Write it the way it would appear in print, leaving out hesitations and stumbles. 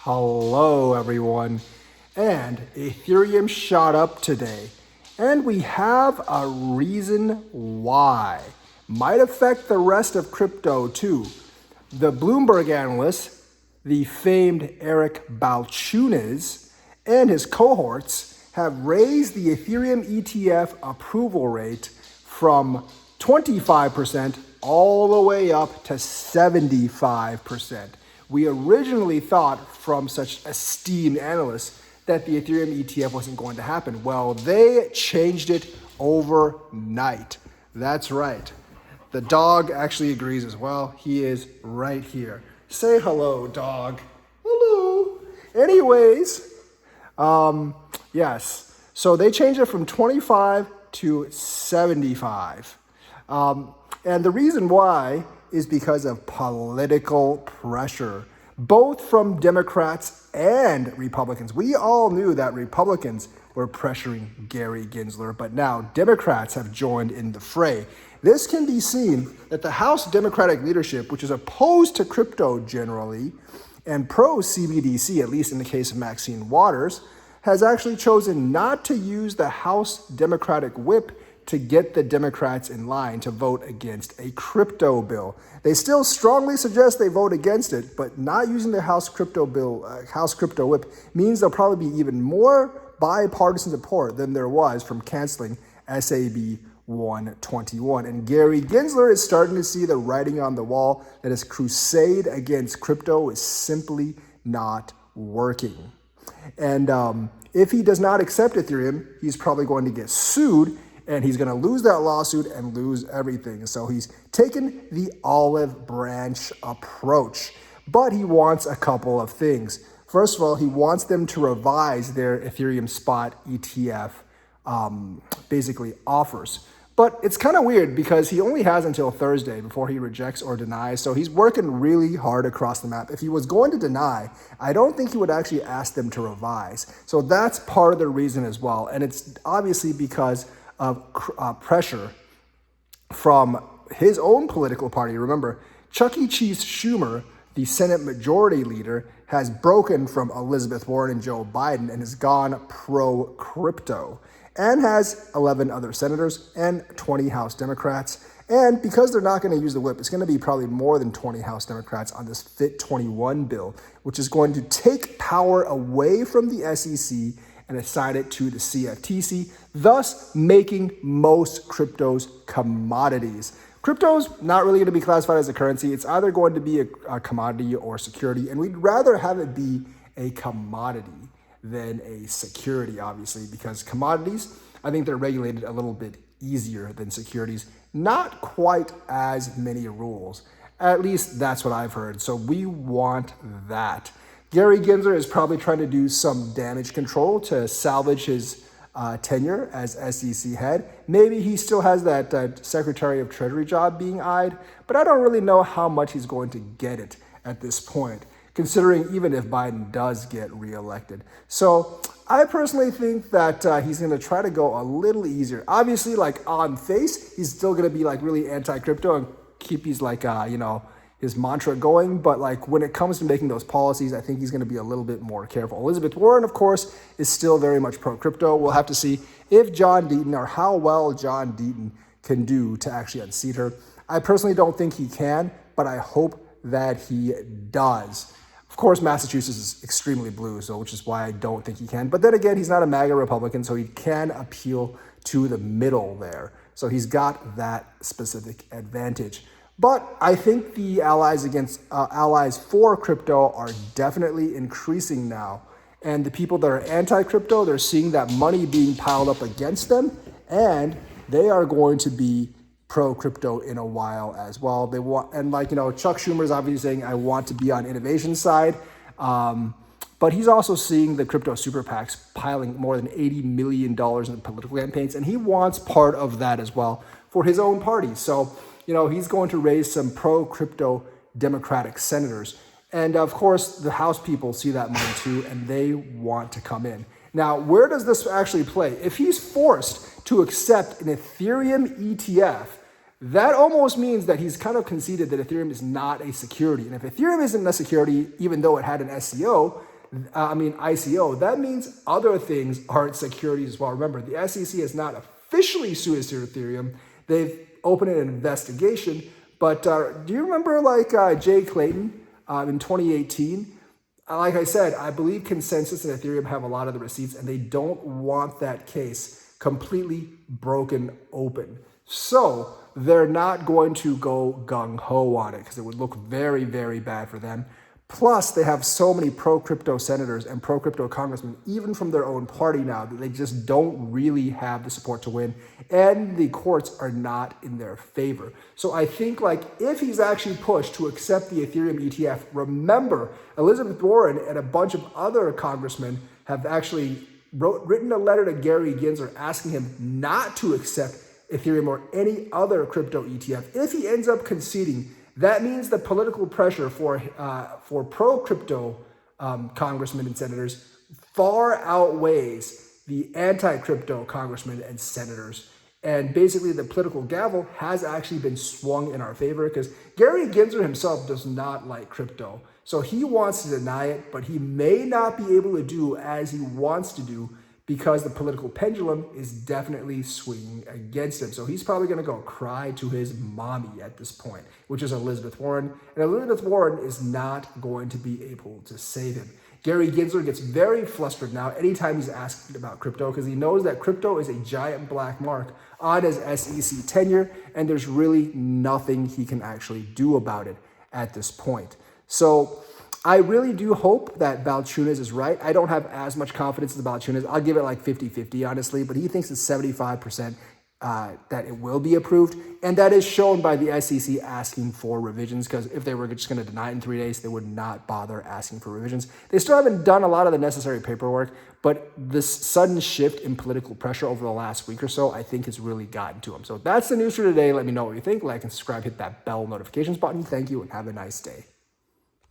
Hello everyone, and Ethereum shot up today, and we have a reason why. Might affect the rest of crypto too. The Bloomberg analyst, the famed Eric Balchunas, and his cohorts have raised the Ethereum ETF approval rate from 25% all the way up to 75%. We originally thought from such esteemed analysts that the Ethereum ETF wasn't going to happen. Well, they changed it overnight. That's right. The dog actually agrees as well. He is right here. Say hello, dog. Hello. Anyways, yes. So they changed it from 25 to 75. And the reason why is because of political pressure, both from Democrats and Republicans. We all knew that Republicans were pressuring Gary Gensler, but now Democrats have joined in the fray. This can be seen that the House Democratic leadership, which is opposed to crypto generally and pro-CBDC, at least in the case of Maxine Waters, has actually chosen not to use the House Democratic whip to get the Democrats in line to vote against a crypto bill. They still strongly suggest they vote against it, but not using the House crypto whip means there'll probably be even more bipartisan support than there was from canceling SAB 121. And Gary Gensler is starting to see the writing on the wall that his crusade against crypto is simply not working. And if he does not accept Ethereum, he's probably going to get sued, and he's going to lose that lawsuit and lose everything. So he's taken the olive branch approach, but he wants a couple of things. First of all, he wants them to revise their Ethereum spot ETF basically offers. But it's kind of weird because he only has until Thursday before he rejects or denies. So he's working really hard across the map. If he was going to deny, I don't think he would actually ask them to revise. So that's part of the reason as well. And it's obviously because of pressure from his own political party. Remember, Chuck E. Cheese Schumer, the Senate Majority Leader, has broken from Elizabeth Warren and Joe Biden and has gone pro-crypto and has 11 other senators and 20 House Democrats. And because they're not going to use the whip, it's going to be probably more than 20 House Democrats on this Fit 21 bill, which is going to take power away from the SEC and assign it to the CFTC, thus making most cryptos commodities. Crypto's not really going to be classified as a currency. It's either going to be a commodity or security, and we'd rather have it be a commodity than a security, obviously, because commodities, I think they're regulated a little bit easier than securities. Not quite as many rules. At least that's what I've heard. So we want that. Gary Gensler is probably trying to do some damage control to salvage his tenure as SEC head. Maybe he still has that Secretary of Treasury job being eyed, but I don't really know how much he's going to get it at this point, considering even if Biden does get reelected. So I personally think that he's going to try to go a little easier. Obviously, like on face, he's still going to be like really anti-crypto and keep his his mantra going, but like when it comes to making those policies, I think he's going to be a little bit more careful. Elizabeth Warren, of course, is still very much pro-crypto. We'll have to see if John Deaton, or how well John Deaton can do to actually unseat her. I personally don't think he can, but I hope that he does. Of course, Massachusetts is extremely blue, so which is why I don't think he can. But then again, he's not a MAGA Republican, so he can appeal to the middle there. So he's got that specific advantage. But I think the allies for crypto are definitely increasing now. And the people that are anti-crypto, they're seeing that money being piled up against them, and they are going to be pro-crypto in a while as well. They want, and Chuck Schumer is obviously saying, I want to be on innovation side. But he's also seeing the crypto super PACs piling more than $80 million in political campaigns, and he wants part of that as well for his own party. So he's going to raise some pro-crypto Democratic senators. And of course, the House people see that money too, and they want to come in. Now, where does this actually play? If he's forced to accept an Ethereum ETF, that almost means that he's kind of conceded that Ethereum is not a security. And if Ethereum isn't a security, even though it had an SEO, ICO, that means other things aren't securities as well. Remember, the SEC has not officially sued Ethereum. They've opened an investigation. But do you remember Jay Clayton in 2018? Like I said, I believe Consensus and Ethereum have a lot of the receipts, and they don't want that case completely broken open. So they're not going to go gung-ho on it because it would look very, very bad for them. Plus, they have so many pro-crypto senators and pro-crypto congressmen, even from their own party now, that they just don't really have the support to win. And the courts are not in their favor. So I think if he's actually pushed to accept the Ethereum ETF, remember, Elizabeth Warren and a bunch of other congressmen have actually written a letter to Gary Gensler asking him not to accept Ethereum or any other crypto ETF. If he ends up conceding, that means the political pressure for pro-crypto congressmen and senators far outweighs the anti-crypto congressmen and senators. And basically, the political gavel has actually been swung in our favor because Gary Gensler himself does not like crypto. So he wants to deny it, but he may not be able to do as he wants to do because the political pendulum is definitely swinging against him. So he's probably going to go cry to his mommy at this point, which is Elizabeth Warren. And Elizabeth Warren is not going to be able to save him. Gary Gensler gets very flustered now anytime he's asked about crypto because he knows that crypto is a giant black mark on his SEC tenure, and there's really nothing he can actually do about it at this point. So I really do hope that Balchunas is right. I don't have as much confidence in the Balchunas. I'll give it 50-50, honestly, but he thinks it's 75% that it will be approved. And that is shown by the SEC asking for revisions, because if they were just going to deny it in 3 days, they would not bother asking for revisions. They still haven't done a lot of the necessary paperwork, but this sudden shift in political pressure over the last week or so, I think has really gotten to them. So that's the news for today. Let me know what you think. Like and subscribe, hit that bell notifications button. Thank you and have a nice day.